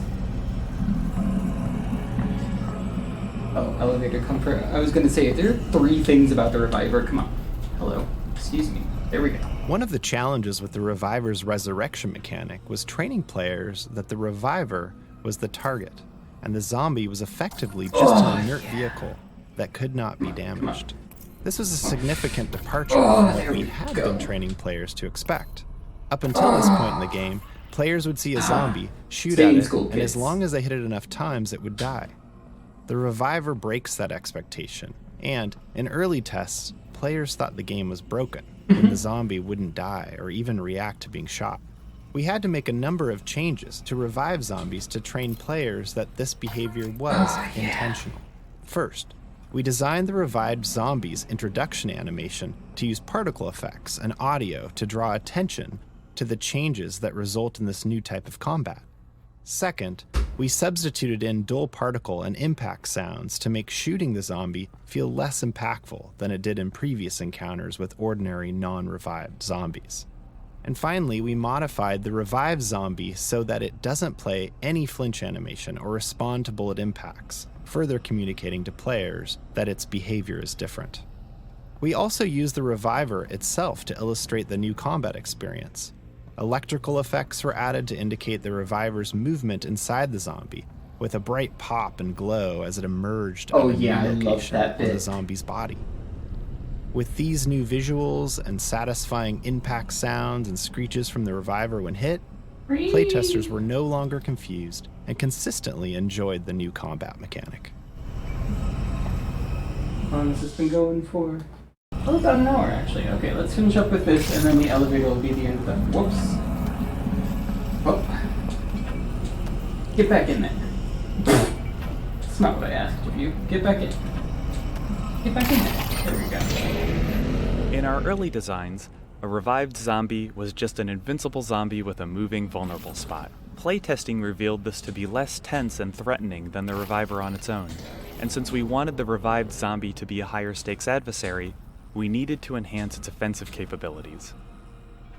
Oh, elevator comfort. I was gonna say, if there are 3 things about the Reviver, come on. Hello. Excuse me. There we go. One of the challenges with the Reviver's resurrection mechanic was training players that the Reviver was the target, and the zombie was effectively just an inert vehicle that could not be damaged. This was a significant departure from what we had been training players to expect. Up until this point in the game, players would see a zombie, shoot at it, and as long as they hit it enough times, it would die. The Reviver breaks that expectation, and in early tests, players thought the game was broken, when the zombie wouldn't die or even react to being shot. We had to make a number of changes to revive zombies to train players that this behavior was intentional. First, we designed the revived zombies' introduction animation to use particle effects and audio to draw attention to the changes that result in this new type of combat. Second, we substituted in dull particle and impact sounds to make shooting the zombie feel less impactful than it did in previous encounters with ordinary non-revived zombies. And finally, we modified the revived zombie so that it doesn't play any flinch animation or respond to bullet impacts, further communicating to players that its behavior is different. We also used the Reviver itself to illustrate the new combat experience. Electrical effects were added to indicate the Reviver's movement inside the zombie, with a bright pop and glow as it emerged out of the location of the zombie's body. With these new visuals and satisfying impact sounds and screeches from the Reviver when hit, playtesters were no longer confused and consistently enjoyed the new combat mechanic. How long has this been going for? Oh, about an hour, actually. Okay, let's finish up with this, and then the elevator will be the end of that. Whoops. Oh. Get back in there. That's not what I asked of you. Get back in. Get back in there. There we go. In our early designs, a revived zombie was just an invincible zombie with a moving vulnerable spot. Playtesting revealed this to be less tense and threatening than the Reviver on its own, and since we wanted the revived zombie to be a higher stakes adversary, we needed to enhance its offensive capabilities.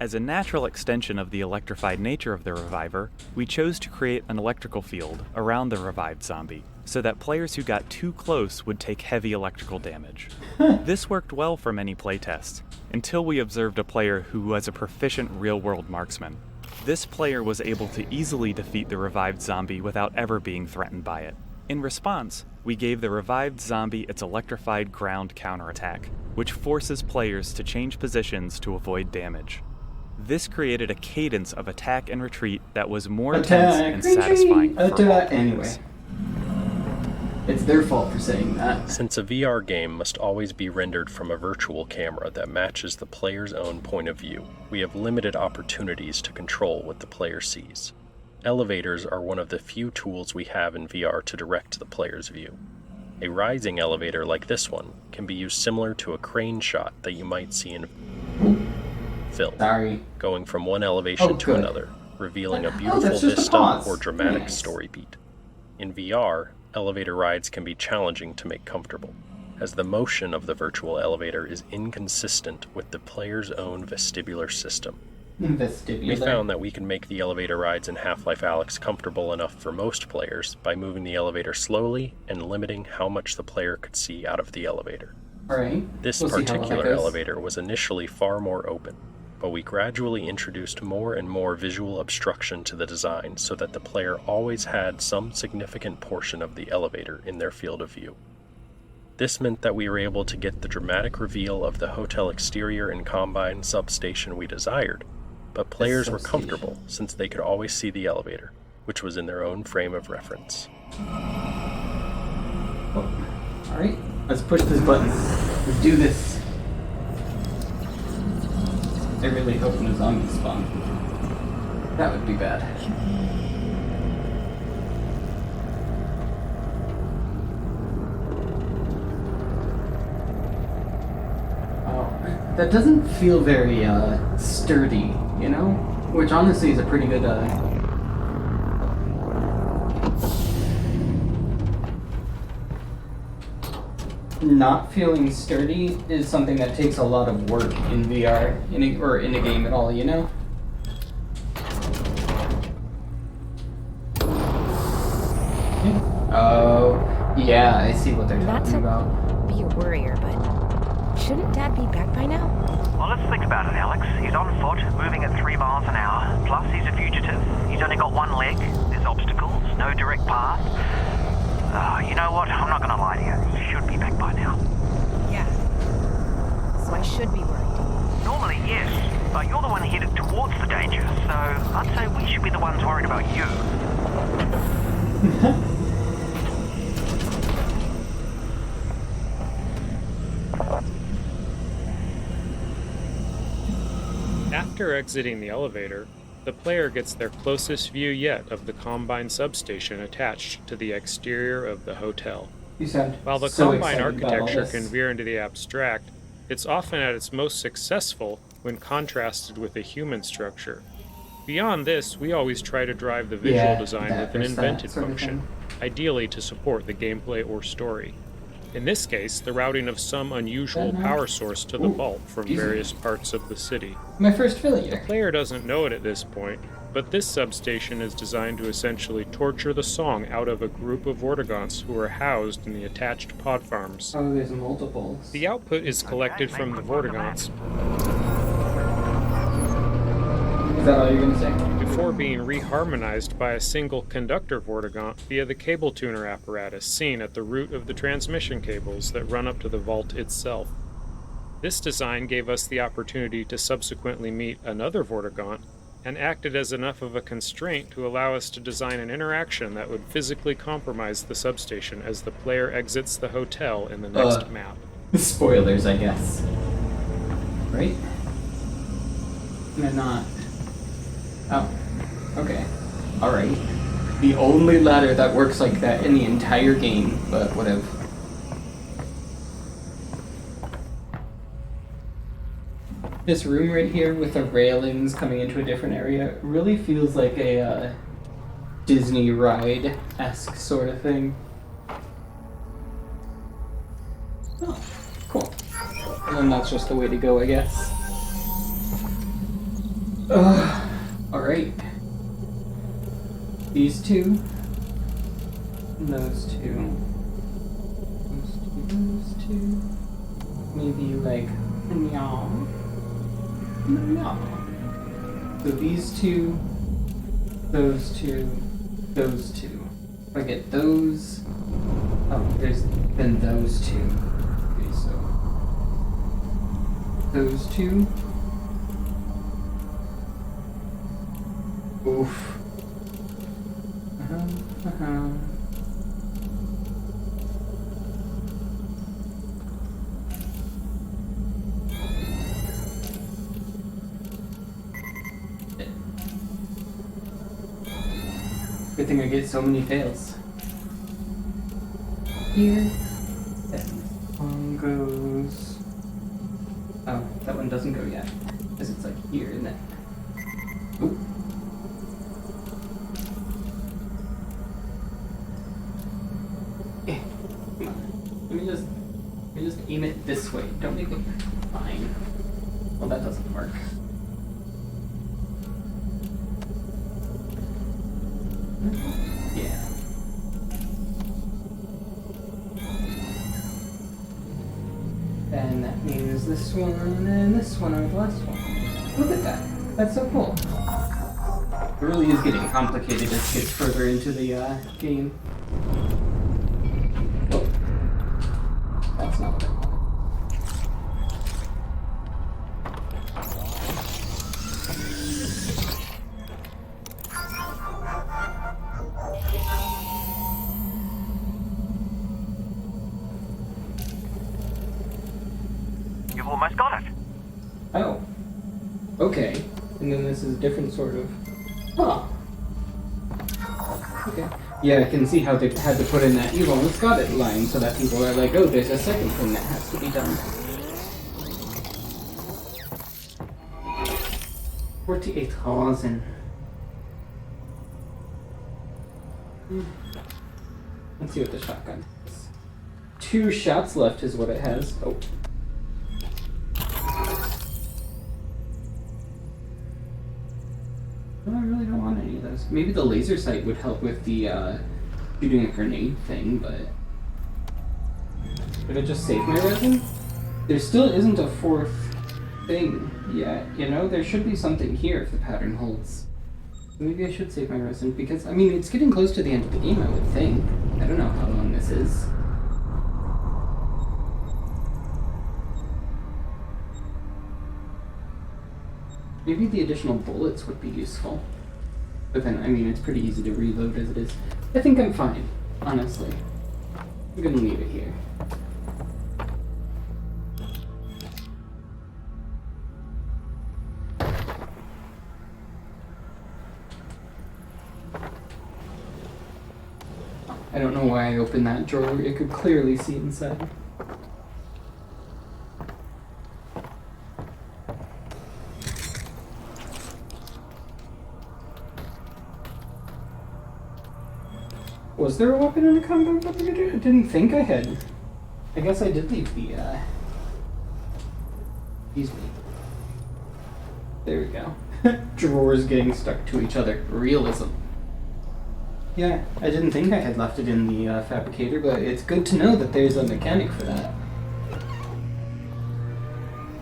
As a natural extension of the electrified nature of the Reviver, we chose to create an electrical field around the revived zombie, so that players who got too close would take heavy electrical damage. This worked well for many playtests, until we observed a player who was a proficient real-world marksman. This player was able to easily defeat the revived zombie without ever being threatened by it. In response, we gave the revived zombie its electrified ground counterattack, which forces players to change positions to avoid damage. This created a cadence of attack and retreat that was more tense and satisfying for all players. Anyway. It's their fault for saying that. Since a VR game must always be rendered from a virtual camera that matches the player's own point of view, we have limited opportunities to control what the player sees. Elevators are one of the few tools we have in VR to direct the player's view. A rising elevator like this one can be used similar to a crane shot that you might see in film, going from one elevation to another, revealing a beautiful vista or dramatic story beat. In VR, elevator rides can be challenging to make comfortable, as the motion of the virtual elevator is inconsistent with the player's own vestibular system. We found that we can make the elevator rides in Half-Life Alyx comfortable enough for most players by moving the elevator slowly and limiting how much the player could see out of the elevator. This particular elevator was initially far more open, but we gradually introduced more and more visual obstruction to the design so that the player always had some significant portion of the elevator in their field of view. This meant that we were able to get the dramatic reveal of the hotel exterior and Combine substation we desired, but players were comfortable since they could always see the elevator, which was in their own frame of reference. Alright, let's push this button. Let's do this. I really hope no zombies spawn. That would be bad. Oh, that doesn't feel very sturdy, you know? Which honestly is a pretty good not feeling sturdy is something that takes a lot of work in VR, in a game at all, you know? Oh, yeah, I see what they're Not talking to about. be a worrier, but shouldn't Dad be back by now? Well, let's think about it, Alex. He's on foot, moving at 3 miles an hour. Plus, he's a fugitive. He's only got one leg. There's obstacles, no direct path. You know what? I'm not going to lie to you. He should be back by now. Yeah. So I should be worried. Normally, yes. But you're the one headed towards the danger, so I'd say we should be the ones worried about you. After exiting the elevator, the player gets their closest view yet of the Combine substation attached to the exterior of the hotel. You sound While the so Combine excited about all architecture this. can veer into the abstract, it's often at its most successful when contrasted with a human structure. Beyond this, we always try to drive the visual Yeah, design that with an versus that invented sort of function, ideally to support the gameplay or story. In this case, the routing of some unusual power source to the vault from excuse me. various parts of the city. My first failure. The player doesn't know it at this point, but this substation is designed to essentially torture the song out of a group of Vortigaunts who are housed in the attached pod farms. Oh, there's multiples. The output is collected from the Vortigaunts Is that all you're going to say? before being reharmonized by a single conductor Vortigaunt via the cable tuner apparatus seen at the root of the transmission cables that run up to the vault itself. This design gave us the opportunity to subsequently meet another Vortigaunt and acted as enough of a constraint to allow us to design an interaction that would physically compromise the substation as the player exits the hotel in the next map. Spoilers, I guess. Right? They're not. Oh, okay. Alright. The only ladder that works like that in the entire game, but whatever. This room right here with the railings coming into a different area really feels like a Disney ride-esque sort of thing. Oh, cool. And then that's just the way to go, I guess. Alright. These two. And those two. Those two. Maybe like, meow. Meow. So these two, those two, those two. If I get those. Oh, there's then those two. Okay, so. Those two. Oof. Good thing I get so many fails. Here. Then one goes. Oh, that one doesn't go yet. Because it's like here and then. Ooh. Come on. Let me just aim it this way. Don't make it fine. Well, that doesn't work. Yeah. And that means this one and this one are the last one. Look at that. That's so cool. It really is getting complicated as it gets further into the game. Oh. That's not what I wanted. You've almost got it. Oh. Okay. And then this is a different sort of... Huh. Okay. Yeah, I can see how they had to put in that "you've almost got it" line so that people are like, oh, there's a second thing that has to be done. 48,000. Let's see what the shotgun is. 2 shots left is what it has. Oh. No, I really don't want any of those. Maybe the laser sight would help with the shooting a grenade thing, but... Did I just save my resin? There still isn't a fourth thing yet, you know? There should be something here if the pattern holds. Maybe I should save my resin, because, I mean, it's getting close to the end of the game, I would think. I don't know how long this is. Maybe the additional bullets would be useful. But then, I mean, it's pretty easy to reload as it is. I think I'm fine, honestly. I'm gonna leave it here. I don't know why I opened that drawer. You could clearly see inside. Was there a weapon in the combat? I didn't think I had. I guess I did leave the, Excuse me. There we go. Drawers getting stuck to each other. Realism. Yeah, I didn't think I had left it in the fabricator, but it's good to know that there's a mechanic for that.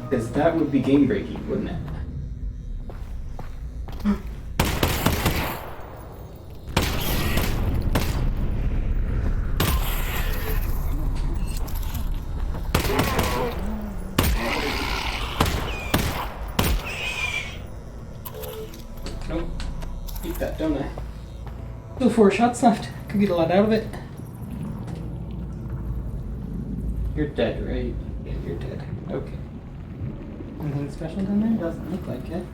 Because that would be game-breaking, wouldn't it? Nope. Eat that, don't I? Still 4 shots left. Could get a lot out of it. You're dead, right? Yeah, you're dead. Okay. Anything special down there? Doesn't look like it.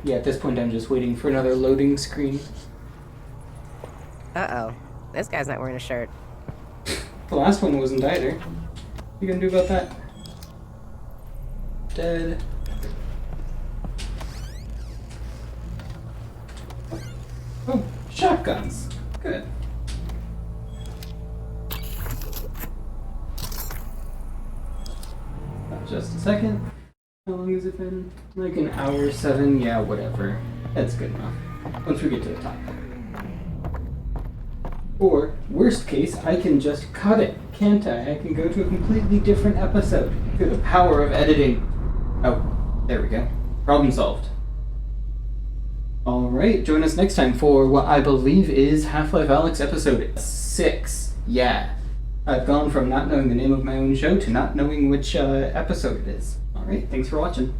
Yeah, at this point I'm just waiting for another loading screen. Uh-oh. This guy's not wearing a shirt. The last one wasn't either. What you gonna do about that? Dead. Oh, shotguns. Good. Just a second. How long has it been? Like an hour, 7? Yeah, whatever. That's good enough. Once we get to the top. Or, worst case, I can just cut it, can't I? I can go to a completely different episode through the power of editing. Oh, there we go. Problem solved. Alright, join us next time for what I believe is Half-Life Alyx episode 6. Yeah. I've gone from not knowing the name of my own show to not knowing which episode it is. Alright, thanks for watching.